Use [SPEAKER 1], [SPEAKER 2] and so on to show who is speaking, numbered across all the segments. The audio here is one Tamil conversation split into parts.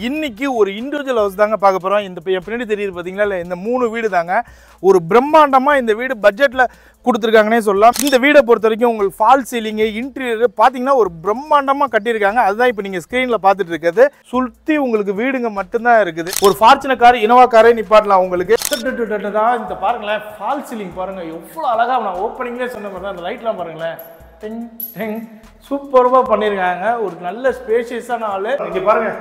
[SPEAKER 1] இன்னைக்கு ஒரு இண்டிவிஜுவல் ஹவுஸ் தாங்க பார்க்க போறோம். இந்த பின்னாடி தெரியுது பாத்தீங்களா, இல்ல இந்த 3 வீடு தாங்க. ஒரு பிரம்மாண்டமா இந்த வீடு பட்ஜெட்ல கொடுத்துருக்காங்கன்னே சொல்லலாம். இந்த வீடை பொறுத்த வரைக்கும் உங்களுக்கு ஃபால் சீலிங், இன்டீரியர் பாத்தீங்கன்னா ஒரு பிரம்மாண்டமா கட்டியிருக்காங்க. அதுதான் இப்போ நீங்க ஸ்கிரீன்ல பார்த்துட்டு இருக்கிறது. சுத்தி உங்களுக்கு வீடுங்க மட்டும்தான் இருக்குது. ஒரு ஃபார்ச்சுனர் கார், இனோவா காரே நிப்பாட்டலாம் உங்களுக்கு. இந்த பாருங்களேன், ஃபால் சீலிங் பாருங்க எவ்வளவு அழகா. நான் ஓப்பனிங்லேயே சொன்ன மாதிரி அந்த லைட்லாம் பாருங்களேன், சூப்பர்வா பண்ணிருக்காங்க. ஒரு நல்ல ஸ்பேஷியஸான ஆளு. இங்க பாருங்க,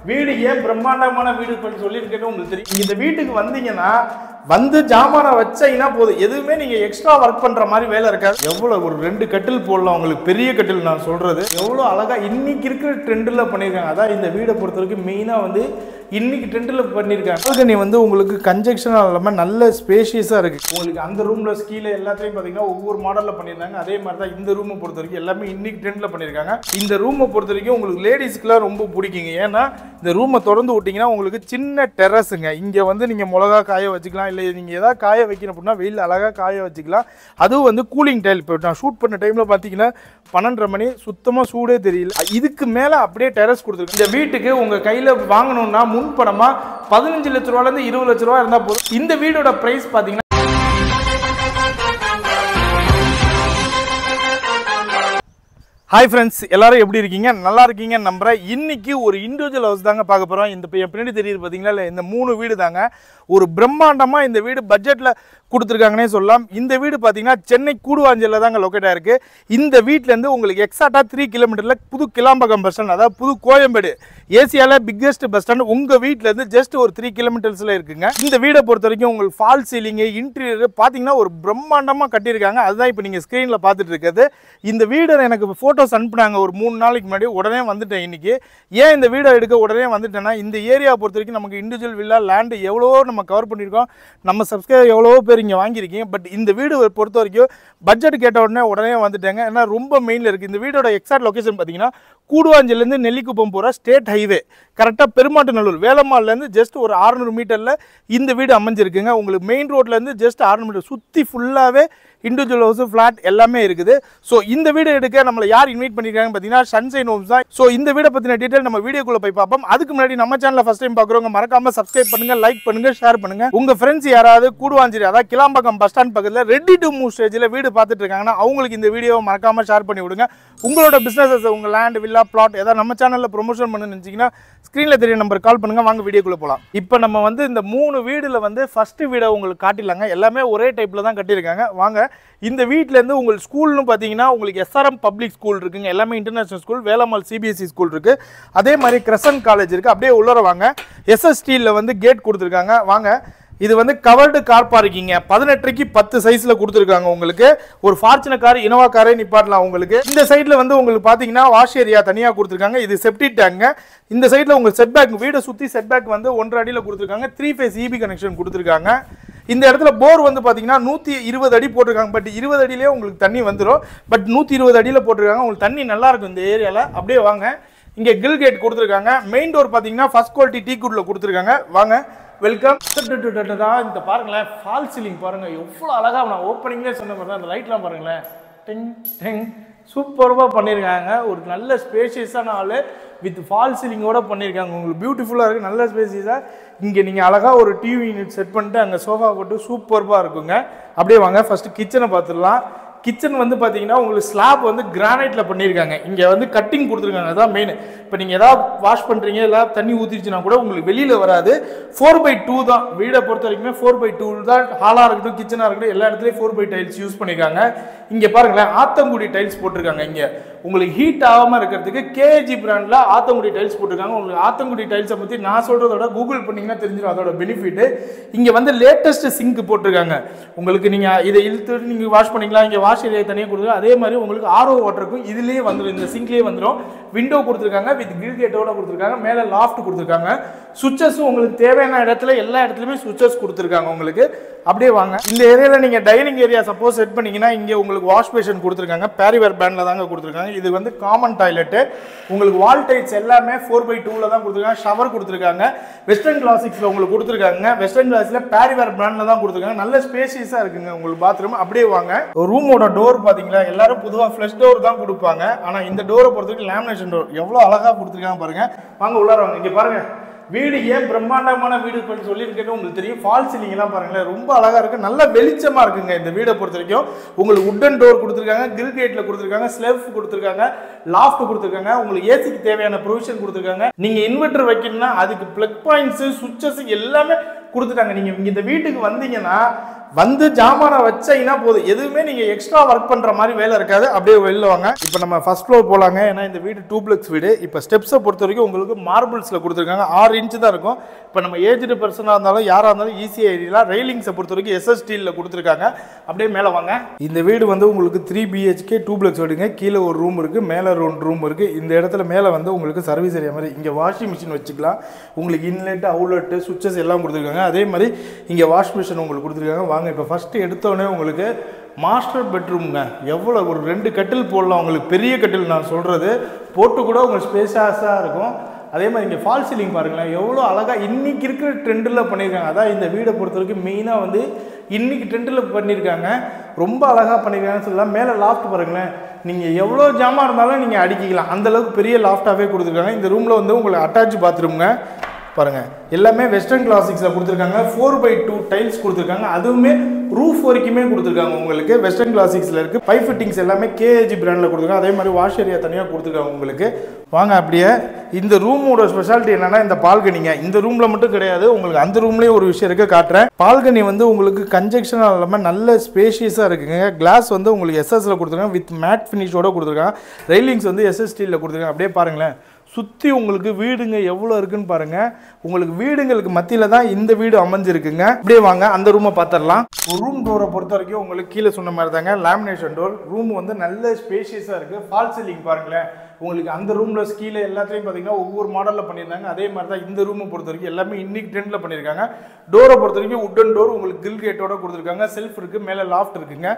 [SPEAKER 1] வீடு ஏன் பிரம்மாண்டமான வீடு பண்ணி சொல்லியிருக்கேன்னு உங்களுக்கு தெரியும். இந்த வீட்டுக்கு வந்தீங்கன்னா வந்து ஜாமான வச்சீங்கன்னா போதும், எதுவுமே நீங்க எக்ஸ்ட்ரா ஒர்க் பண்ற மாதிரி வேலை இருக்காது. எவ்வளவு ஒரு 2 கட்டில் போடலாம் உங்களுக்கு, பெரிய கட்டில். நான் சொல்றது எவ்வளவு அழகா இன்னைக்கு இருக்கிற ட்ரெண்ட்ல பண்ணிருக்காங்க. அதான் இந்த வீடை பொறுத்த வரைக்கும் மெயினா வந்து இன்னைக்கு ட்ரெண்ட்ல பண்ணிருக்காங்க. பால்கனி வந்து உங்களுக்கு கன்ஜெக்ஷனா இல்லாம நல்ல ஸ்பேஷியஸா இருக்கு. உங்களுக்கு அந்த ரூம்ல கீழே எல்லாத்தையும் பாத்தீங்கன்னா ஒவ்வொரு மாடல்ல பண்ணிருந்தாங்க. அதே மாதிரி தான் இந்த ரூமை பொறுத்த வரைக்கும் எல்லாமே இன்னைக்கு ட்ரெண்ட்ல பண்ணிருக்காங்க. இந்த ரூமை பொறுத்த வரைக்கும் உங்களுக்கு லேடிஸ்க்குலாம் ரொம்ப பிடிக்குங்க. ஏன்னா இந்த ரூமை திறந்து விட்டீங்கன்னா உங்களுக்கு சின்ன டெரஸுங்க. இங்க வந்து நீங்க மிளகா காய வச்சுக்கலாம், இல்லை நீங்க ஏதாவது காய வைக்கணும் அப்படின்னா வெயில் அழகா காய வச்சுக்கலாம். அதுவும் வந்து கூலிங் டைல். இப்போ நான் ஷூட் பண்ண டைம்ல பாத்தீங்கன்னா 12:30 மணி, சுத்தமா சூடே தெரியல. இதுக்கு மேல அப்படியே டெரஸ் கொடுத்துருக்கு. இந்த வீட்டுக்கு உங்க கையில வாங்கணும்னா முன் பணமா 15 லட்ச ரூபாயில இருந்து 20 லட்ச ரூபாய் இருந்தா போதும். இந்த வீடோட பிரைஸ் பாத்தீங்கன்னா ஹாய் ஃப்ரெண்ட்ஸ், எல்லாரும் எப்படி இருக்கீங்க? நல்லா இருக்கீங்க நம்புறேன். இன்னைக்கு ஒரு இண்டிவிஜுவல் ஹவுஸ் தாங்க பார்க்க போறோம். இந்த பின்னாடி தெரியுது பாத்தீங்களா, இல்ல இந்த 3 வீடு தாங்க. ஒரு பிரம்மாண்டமா இந்த வீடு பட்ஜெட்ல கொடுத்துருக்காங்கன்னே சொல்லலாம். இந்த வீடு பார்த்தீங்கன்னா சென்னை கூடுவாஞ்சலில் தாங்க லொக்கேட் ஆயிருக்கு. இந்த வீட்டிலேருந்து உங்களுக்கு எக்ஸாக்டாக 3 கிலோமீட்டரில் புது கிளாம்பகம் பஸ் ஸ்டாண்ட், அதாவது புது கோயம்பேடு, ஏசியாவில் பிக்கெஸ்ட் பஸ் ஸ்டாண்ட் உங்கள் வீட்டிலேருந்து ஜஸ்ட் ஒரு 3 கிலோமீட்டர்ஸில் இருக்குங்க. இந்த வீடை பொறுத்த வரைக்கும் உங்களுக்கு ஃபால் சீலிங், இன்டீரியர் பார்த்தீங்கன்னா ஒரு பிரம்மாண்டமாக கட்டியிருக்காங்க. அதுதான் இப்போ நீங்கள் ஸ்க்ரீனில் பார்த்துட்டு இருக்கிறது. இந்த வீடை எனக்கு ஃபோட்டோஸ் அனுப்புனாங்க ஒரு 3 நாளைக்கு முன்னாடி. உடனே வந்துட்டேன் இன்னைக்கு. ஏன் இந்த வீடை எடுக்க உடனே வந்துட்டேன்னா, இந்த ஏரியா பொறுத்த வரைக்கும் நமக்கு இண்டிவிஜுவல் வில்லா லேண்டு எவ்வளவோ நம்ம கவர் பண்ணியிருக்கோம். நம்ம சப்ஸ்கிரைபர் எவ்வளவோ பேர் இங்கே வாங்கியிருக்கீங்க. பட் இந்த வீடு பொறுத்த வரைக்கும் பட்ஜெட் கேட்ட உடனே வந்துட்டாங்க. ஏன்னா ரொம்ப மெயினில் இருக்குது. இந்த வீடோட எக்ஸாக்ட் லொக்கேஷன் பார்த்தீங்கன்னா கூடுவாஞ்சலேருந்து நெல்லிக்குப்பம் போகிற ஸ்டேட் ஹைவே, கரெக்டாக பெருமாட்டுநல்லூர் வேலம்மாள்லேருந்து ஜஸ்ட் ஒரு 600 மீட்டரில் இந்த வீடு அமைஞ்சிருக்குங்க. உங்களுக்கு மெயின் ரோட்லேருந்து ஜஸ்ட் 600 மீட்டர் சுற்றி ஃபுல்லாகவே இண்டிவிஜுவல் ஹவுஸ், ஃபிளாட் எல்லாமே இருக்குது. ஸோ இந்த வீடு எடுக்க நம்மளை யார் இன்வைட் பண்ணியிருக்காங்க பார்த்தீங்கன்னா சன்ஷைன் ஹோம்ஸ் தான். ஸோ இந்த வீடை பற்றின டீட்டெயில் நம்ம வீடியோக்குள்ளே போய் பார்ப்போம். அதுக்கு முன்னாடி நம்ம சேனலை ஃபஸ்ட் டைம் பார்க்குறவங்க மறக்காம சப்ஸ்கிரைப் பண்ணுங்க, லைக் பண்ணுங்க, ஷேர் பண்ணுங்க. உங்க ஃப்ரெண்ட்ஸ் யாராவது கூடுவாஞ்சேரி, அதாவது கிளாம்பக்கம் பஸ் ஸ்டாண்ட் பக்கத்தில் ரெடி டு மூவ் ஸ்டேஜில் வீடு பார்த்துட்டு இருக்காங்கன்னா அவங்களுக்கு இந்த வீடியோவை மறக்காம ஷேர் பண்ணி விடுங்க. உங்களோட பிசினஸ், உங்க லேண்ட், வில்லா, பிளாட் ஏதாவது நம்ம சேனலில் ப்ரொமோஷன் பண்ணணும்னு நினைச்சீங்கன்னா ஸ்க்ரீனில் தெரிய நம்பர் கால் பண்ணுங்க. வாங்க வீடியோக்குள்ளே போகலாம். இப்போ நம்ம வந்து இந்த 3 வீடுல வந்து ஃபர்ஸ்ட் வீடை உங்களுக்கு காட்டிடலாங்க. எல்லாமே ஒரே டைப்ல தான் கட்டியிருக்காங்க. வாங்க. இந்த வீட்டிலேருந்து உங்களுக்கு ஸ்கூல்னு பார்த்தீங்கன்னா உங்களுக்கு எஸ்ஆர்எம் பப்ளிக் ஸ்கூல் இருக்குங்க. எல்லாமே international school. Velammal CBSE school இருக்கு. அதே மாதிரி கிரசன்ட் காலேஜ் இருக்கு. அப்படியே உள்ளர வாங்க. எஸ்எஸ்டியில் வந்து கேட் கொடுத்துருக்காங்க. வாங்க. இது வந்து கவர்டு கார் பார்க்கிங்க. 18க்கு 10 சைஸ்ல கொடுத்துருக்காங்க. உங்களுக்கு ஒரு ஃபார்ச்சுனர் கார், இனோவா காரே நிப்பாட்டலாம் உங்களுக்கு. இந்த சைட்ல வந்து உங்களுக்கு பாத்தீங்கன்னா வாஷ் ஏரியா தனியா கொடுத்துருக்காங்க. இது செப்டி டேங்க. இந்த சைட்ல உங்களுக்கு செட் பேக், வீடை சுத்தி செட் பேக் வந்து 1.5 அடியில் கொடுத்துருக்காங்க. 3 ஃபேஸ் இபி கனெக்ஷன் கொடுத்துருக்காங்க. இந்த இடத்துல போர் வந்து பாத்தீங்கன்னா 120 அடி போட்டிருக்காங்க. பட் 20 அடியிலே உங்களுக்கு தண்ணி வந்துடும். பட் 120 அடியில் போட்டிருக்காங்க. உங்களுக்கு தண்ணி நல்லா இருக்கும் இந்த ஏரியால. அப்படியே வாங்க. இங்க கில் கேட் கொடுத்துருக்காங்க. மெயின் டோர் பாத்தீங்கன்னா ஃபர்ஸ்ட் குவாலிட்டி டீ குட்ல கொடுத்துருக்காங்க. வாங்க. வெல்கம். இந்த பாருங்களேன், ஃபால் சீலிங் பாருங்க எவ்வளவு அழகா. நான் ஓப்பனிங்லேயே சொன்ன மாதிரி தான் அந்த லைட்லாம் பாருங்களேன், சூப்பர்வா பண்ணியிருக்காங்க. ஒரு நல்ல ஸ்பேஷியஸான ஆளு வித் ஃபால் சீலிங்கோட பண்ணியிருக்காங்க. உங்களுக்கு பியூட்டிஃபுல்லாக இருக்குது, நல்ல ஸ்பேஷியஸாக. இங்கே நீங்கள் அழகாக ஒரு டிவி யூனிட் செட் பண்ணிட்டு அங்கே சோஃபா போட்டு சூப்பர்வாக இருக்குங்க. அப்படியே வாங்க. ஃபர்ஸ்ட் கிச்சனை பார்த்துடலாம். கிச்சன் வந்து பார்த்தீங்கன்னா உங்களுக்கு ஸ்லாப் வந்து கிரானைட்ல பண்ணியிருக்காங்க. இங்கே வந்து கட்டிங் கொடுத்துருக்காங்க. அதான் மெயின். இப்போ நீங்கள் ஏதாவது வாஷ் பண்ணுறீங்க, எல்லாம் தண்ணி ஊற்றிடுச்சுன்னா கூட உங்களுக்கு வெளியில் வராது. 4x2 தான் வீடை பொறுத்த வரைக்குமே. 4x2 தான். ஹாலாக இருக்கட்டும், கிச்சனாக இருக்கட்டும், எல்லா இடத்துலையும் 4x டைல்ஸ் யூஸ் பண்ணியிருக்காங்க. இங்கே பாருங்களேன், ஆத்தங்குடி டைல்ஸ் போட்டிருக்காங்க. இங்கே உங்களுக்கு ஹீட் ஆகாமல் இருக்கிறதுக்கு கேஜி பிராண்டில் ஆத்தங்குடி டைல்ஸ் போட்டிருக்காங்க. உங்களுக்கு ஆத்தங்குடி டைல்ஸை பற்றி நான் சொல்கிறதோட கூகுள் பண்ணிங்கன்னா தெரிஞ்சிடும் அதோட பெனிஃபிட். இங்கே வந்து லேட்டஸ்ட் சிங்க் போட்டிருக்காங்க. உங்களுக்கு நீங்கள் இதை இழுத்து நீங்கள் வாஷ் பண்ணிக்கலாம். இங்கே வாஷ் ஏரியா தனியாக கொடுத்துருக்காங்க. அதே மாதிரி உங்களுக்கு ஆர்ஓ வாட்டருக்கும் இதுலேயே வந்துடும், இந்த சிங்க்லேயே வந்துடும். விண்டோ கொடுத்துருக்காங்க வித் கிரில் கேட்டோட கொடுத்துருக்காங்க. மேலே லாஃப்ட் கொடுத்துருக்காங்க. சுவிச்சஸும் உங்களுக்கு தேவையான இடத்துல எல்லா இடத்துலையுமே சுவிச்சஸ் கொடுத்துருக்காங்க உங்களுக்கு. அப்படியே வாங்க. இந்த ஏரியாவில் நீங்கள் டைனிங் ஏரியா சப்போஸ் செட் பண்ணீங்கன்னா இங்கே உங்களுக்கு வாஷ் பேஷன் கொடுத்துருக்காங்க. பேரிவேர் பிராண்டில் தாங்க கொடுத்துருக்காங்க. இது வந்து காமன் டாய்லெட்டு. உங்களுக்கு வால் டைல்ஸ் எல்லாமே 4x2 தான் கொடுத்துருக்காங்க. ஷவர் கொடுத்துருக்காங்க. வெஸ்டர்ன் கிளாசிக்ஸில் உங்களுக்கு கொடுத்துருக்காங்க. வெஸ்டர்ன் கிளாஸில் பேரிவேர் பிராண்டில் தான் கொடுத்துருக்காங்க. நல்ல ஸ்பேஷியஸாக இருக்குங்க உங்களுக்கு பாத்ரூம். அப்படியே வாங்க. ரூமோட டோர் பார்த்தீங்களா, எல்லாரும் பொதுவாக ஃப்ளஷ் டோர் தான் கொடுப்பாங்க. ஆனால் இந்த டோரை பொறுத்தவரைக்கும் லேமினேஷன் டோர் எவ்வளோ அழகாக கொடுத்துருக்காங்க பாருங்க. வாங்க உள்ளார வாங்க. இங்கே பாருங்க, வீடு ஏன் பிரம்மாண்டமான வீடு பண்ணி சொல்லியிருக்கேன்னு உங்களுக்கு தெரியும். ஃபால் சீலிங் எல்லாம் பாருங்களேன், ரொம்ப அழகா இருக்கு, நல்ல வெளிச்சமா இருக்குங்க. இந்த வீடை பொறுத்த வரைக்கும் உங்களுக்கு உட்டன் டோர் கொடுத்துருக்காங்க, கிரில் கேட்ல கொடுத்துருக்காங்க, ஸ்லெப் கொடுத்துருக்காங்க, லாஃப்ட் கொடுத்துருக்காங்க, உங்களுக்கு ஏசிக்கு தேவையான ப்ரொவிஷன் கொடுத்துருக்காங்க. நீங்க இன்வெர்டர் வைக்கணும்னா அதுக்கு பிளக் பாயிண்ட்ஸ், சுவிட்சஸ் எல்லாமே கொடுத்துட்டாங்க. நீங்க இந்த வீட்டுக்கு வந்தீங்கன்னா வந்து ஜாமான வச்சீங்கன்னா போதும், எதுவுமே நீங்க எக்ஸ்ட்ரா ஒர்க் பண்ற மாதிரி வேலை இருக்காது. அப்படியே வெளில வாங்க. இப்போ நம்ம ஃபர்ஸ்ட் ஃப்ளோர் போலாங்க. ஏன்னா இந்த வீடு டூப்ளெக்ஸ் வீடு. இப்போ ஸ்டெப்ஸை பொறுத்த வரைக்கும் உங்களுக்கு மார்பிள்ஸ்ல கொடுத்துருக்காங்க, 6 இன்ச்சு தான் இருக்கும். இப்போ நம்ம ஏஜ்டு பர்சனாக இருந்தாலும் யாராக இருந்தாலும் ஈஸியாக ஏறிடலாம். ரெயிலிங்ஸை பொறுத்த வரைக்கும் எஸ்எஸ் ஸ்டீலில் கொடுத்துருக்காங்க. அப்படியே மேலே வாங்க. இந்த வீடு வந்து உங்களுக்கு 3 BHK டூப்ளெக்ஸ் வீடுங்க. கீழே ஒரு ரூம் இருக்குது, மேலே 2 ரூம் இருக்குது. இந்த இடத்துல மேலே வந்து உங்களுக்கு சர்வீஸ் ஏரியா மாதிரி இங்கே வாஷிங் மிஷின் வச்சுக்கலாம். உங்களுக்கு இன்லெட், அவுட்லெட்டு, சுவிட்சஸ் எல்லாம் கொடுத்துருக்காங்க. அதே மாதிரி இங்கே வாஷ் மிஷின் உங்களுக்கு கொடுத்துருக்காங்க. வாங்க இப்போ ஃபஸ்ட்டு எடுத்தோடனே உங்களுக்கு மாஸ்டர் பெட்ரூம்ங்க. எவ்வளோ ஒரு 2 கட்டில் போடலாம். உங்களுக்கு பெரிய கட்டில் நான் சொல்கிறது போட்டு கூட உங்களுக்கு ஸ்பேஷியஸாக இருக்கும். அதே மாதிரி இங்கே ஃபால் சீலிங் பாருங்களேன், எவ்வளோ அழகாக இன்றைக்கி இருக்கிற ட்ரெண்டில் பண்ணியிருக்காங்க. அதான் இந்த வீடை பொறுத்த வரைக்கும் மெயினாக வந்து இன்றைக்கி ட்ரெண்டில் பண்ணியிருக்காங்க, ரொம்ப அழகாக பண்ணியிருக்காங்கன்னு சொல்லலாம். மேலே லாஃப்ட் பாருங்களேன், நீங்கள் எவ்வளோ ஜாமான் இருந்தாலும் நீங்கள் அடிக்கலாம், அந்தளவுக்கு பெரிய லாஃப்டாகவே கொடுத்துருக்காங்க. இந்த ரூமில் வந்து உங்களுக்கு அட்டாச் பாத்ரூம்ங்க பாருங்கள், எல்லாமே வெஸ்டர்ன் கிளாசிக்ஸில் கொடுத்துருக்காங்க. 4x2 டைல்ஸ் கொடுத்துருக்காங்க, அதுவுமே ரூஃப் வரைக்குமே கொடுத்துருக்காங்க. உங்களுக்கு வெஸ்டர்ன் கிளாசிக்ஸில் இருக்குது. பைப் ஃபிட்டிங்ஸ் எல்லாமே KAG பிராண்டில் கொடுத்துருக்காங்க. அதே மாதிரி வாஷ் ஏரியா தனியாக கொடுத்துருக்காங்க உங்களுக்கு. வாங்க அப்படியே இந்த ரூமோட ஸ்பெஷாலிட்டி என்னென்னா இந்த பால்கனிங்க. இந்த ரூமில் மட்டும் கிடையாது, உங்களுக்கு அந்த ரூம்லேயே ஒரு விஷயம் இருக்குது, காட்டுறேன். பால்கனி வந்து உங்களுக்கு கன்ஜெக்ஷனாக இல்லாமல் நல்ல ஸ்பேஷியஸாக இருக்குங்க. கிளாஸ் வந்து உங்களுக்கு எஸ்எஸ்ல கொடுத்துருக்காங்க, வித் மேட் ஃபினிஷோட கொடுத்துருக்காங்க. ரெயிலிங்ஸ் வந்து SS ஸ்டீலில் கொடுத்துருக்காங்க. அப்படியே பாருங்களேன், சுற்றி உங்களுக்கு வீடுங்க எவ்வளோ இருக்குன்னு பாருங்கள். உங்களுக்கு வீடுங்களுக்கு மத்தியில் தான் இந்த வீடு அமைஞ்சிருக்குங்க. அப்படியே வாங்க அந்த ரூமை பார்த்துடலாம். ரூம் டோரை பொறுத்த வரைக்கும் உங்களுக்கு கீழே சொன்ன மாதிரி தாங்க லேமினேஷன் டோர். ரூம் வந்து நல்ல ஸ்பேஷியஸாக இருக்குது. ஃபால் சீலிங் பாருங்களேன், உங்களுக்கு அந்த ரூமில் கீழே எல்லாத்தையும் பார்த்தீங்கன்னா ஒவ்வொரு மாடலில் பண்ணியிருந்தாங்க. அதே மாதிரி தான் இந்த ரூமை பொறுத்த வரைக்கும் எல்லாமே இன்னைக்கு ட்ரெண்டில் பண்ணியிருக்காங்க. டோரை பொறுத்த வரைக்கும் உட்டன் டோர் உங்களுக்கு கிரில் கேட்டோட கொடுத்துருக்காங்க. செல்ஃப் இருக்குது, மேலே லாஃப்ட் இருக்குங்க.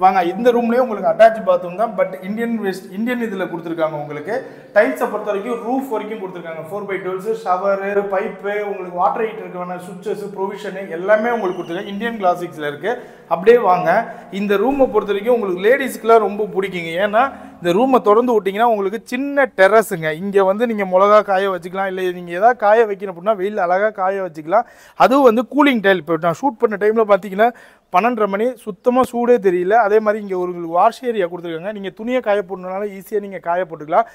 [SPEAKER 1] வாங்க இந்த ரூம்லேயே உங்களுக்கு அட்டாச் பாத்ரூம் தான், பட் இந்தியன் இதில் கொடுத்துருக்காங்க. உங்களுக்கு டைல்ஸை பொறுத்த வரைக்கும் ரூஃப் வரைக்கும் கொடுத்துருக்காங்க. 4x12 ஷவரு, பைப்பு, உங்களுக்கு வாட்டர் ஹீட்டருக்கான சுவிட்சஸ், ப்ரொவிஷனு எல்லாமே உங்களுக்கு கொடுத்துருக்காங்க. இந்தியன் கிளாசிக்ஸில் இருக்குது. அப்படியே வாங்க இந்த ரூமை பொறுத்த வரைக்கும் உங்களுக்கு லேடிஸ்க்குலாம் ரொம்ப பிடிக்குங்க. ஏன்னா இந்த ரூமை திறந்து விட்டிங்கன்னா உங்களுக்கு சின்ன டெரஸுங்க. இங்கே வந்து நீங்கள் மிளகா காய வச்சுக்கலாம், இல்லை நீங்கள் எதாவது காய வைக்கணும் அப்படின்னா வெயில் அழகாக காய வச்சுக்கலாம். அதுவும் வந்து கூலிங் டைல். இப்போ நான் ஷூட் பண்ண டைமில் பார்த்தீங்கன்னா 12:30 மணி, சுத்தமாக சூடே தெரியல. அதே மாதிரி இங்கே ஒரு வாஷ் ஏரியா கொடுத்துருக்காங்க. நீங்கள் துணியை காய போடணுனால ஈஸியாக நீங்கள் காய போட்டுக்கலாம்.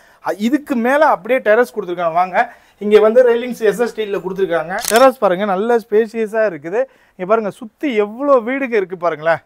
[SPEAKER 1] இதுக்கு மேலே அப்படியே டெரஸ் கொடுத்துருக்காங்க. வாங்க இங்கே வந்து ரெயிலிங்ஸ் SS ஸ்டீலில் கொடுத்துருக்காங்க. டெரஸ் பாருங்கள், நல்ல ஸ்பேஷியஸாக இருக்குது. இங்கே பாருங்கள் சுற்றி எவ்வளோ வீடுங்க இருக்குது பாருங்களேன்.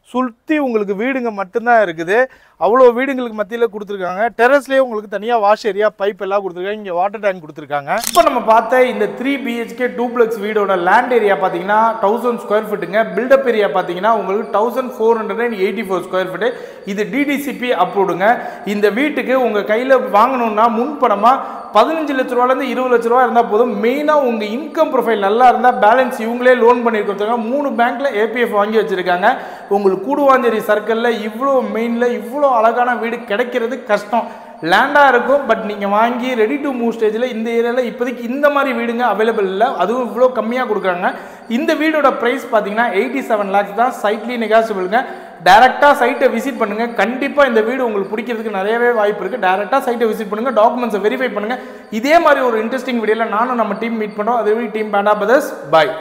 [SPEAKER 1] சுற்றி உங்களுக்கு வீடுங்க மட்டும்தான் இருக்குது. அவ்வளோ வீடுங்களுக்கு மத்தியில் கொடுத்துருக்காங்க. டெரஸ்லேயே உங்களுக்கு தனியாக வாஷ் ஏரியா, பைப் எல்லாம் கொடுத்துருக்காங்க. இங்கே வாட்டர் டேங்க் கொடுத்துருக்காங்க. இப்போ நம்ம பார்த்த இந்த 3 BHK டூப்ளெக்ஸ் வீடோட லேண்ட் ஏரியா பார்த்தீங்கன்னா 1000 ஸ்கொயர் ஃபீட்டுங்க. பில்டப் ஏரியா பார்த்தீங்கன்னா உங்களுக்கு 1484 ஸ்கொயர் ஃபீட்டு. இது DDCP அப்ரூவ்டுங்க. இந்த வீட்டுக்கு உங்கள் கையில் வாங்கணும்னா முன்பணமாக 15 லட்ச ரூபாலேருந்து 20 லட்ச ரூபா இருந்தால் போதும். மெயினாக உங்கள் இன்கம் ப்ரொஃபைல் நல்லா இருந்தால் பேலன்ஸ் இவங்களே லோன் பண்ணி கொடுத்துருக்காங்க. 3 பேங்க்கில் APF வாங்கி வச்சுருக்காங்க. உங்களுக்கு கூடுவாஞ்சேரி சர்க்கிளில் இவ்வளோ மெயினில் இவ்வளோ அழகான வீடு கிடைக்கிறது கஷ்டம். லேண்டாக இருக்கும், பட் நீங்கள் வாங்கி ரெடி டு மூவ் ஸ்டேஜில் இந்த ஏரியாவில் இப்போதைக்கு இந்த மாதிரி வீடுங்க அவைலபிள் இல்லை. அதுவும் இவ்வளோ கம்மியாக கொடுக்குறாங்க. இந்த வீடோட ப்ரைஸ் பார்த்தீங்கன்னா 87 lakhs தான். சைட்லி நெகாசிபிளுங்க. டேரெக்டாக சைட்டை விசிட் பண்ணுங்கள். கண்டிப்பாக இந்த வீடு உங்களுக்கு பிடிக்கிறதுக்கு நிறையவே வாய்ப்பு இருக்குது. டேரெக்டாக சைட்டை விசிட் பண்ணுங்கள், டாக்குமெண்ட்ஸை வெரிஃபை பண்ணுங்கள். இதே மாதிரி ஒரு இன்ட்ரெஸ்டிங் வீடியோவில் நானும் நம்ம டீம் மீட் பண்ணுறோம். அதே டீம் பேண்டா பிரதர்ஸ். பாய்.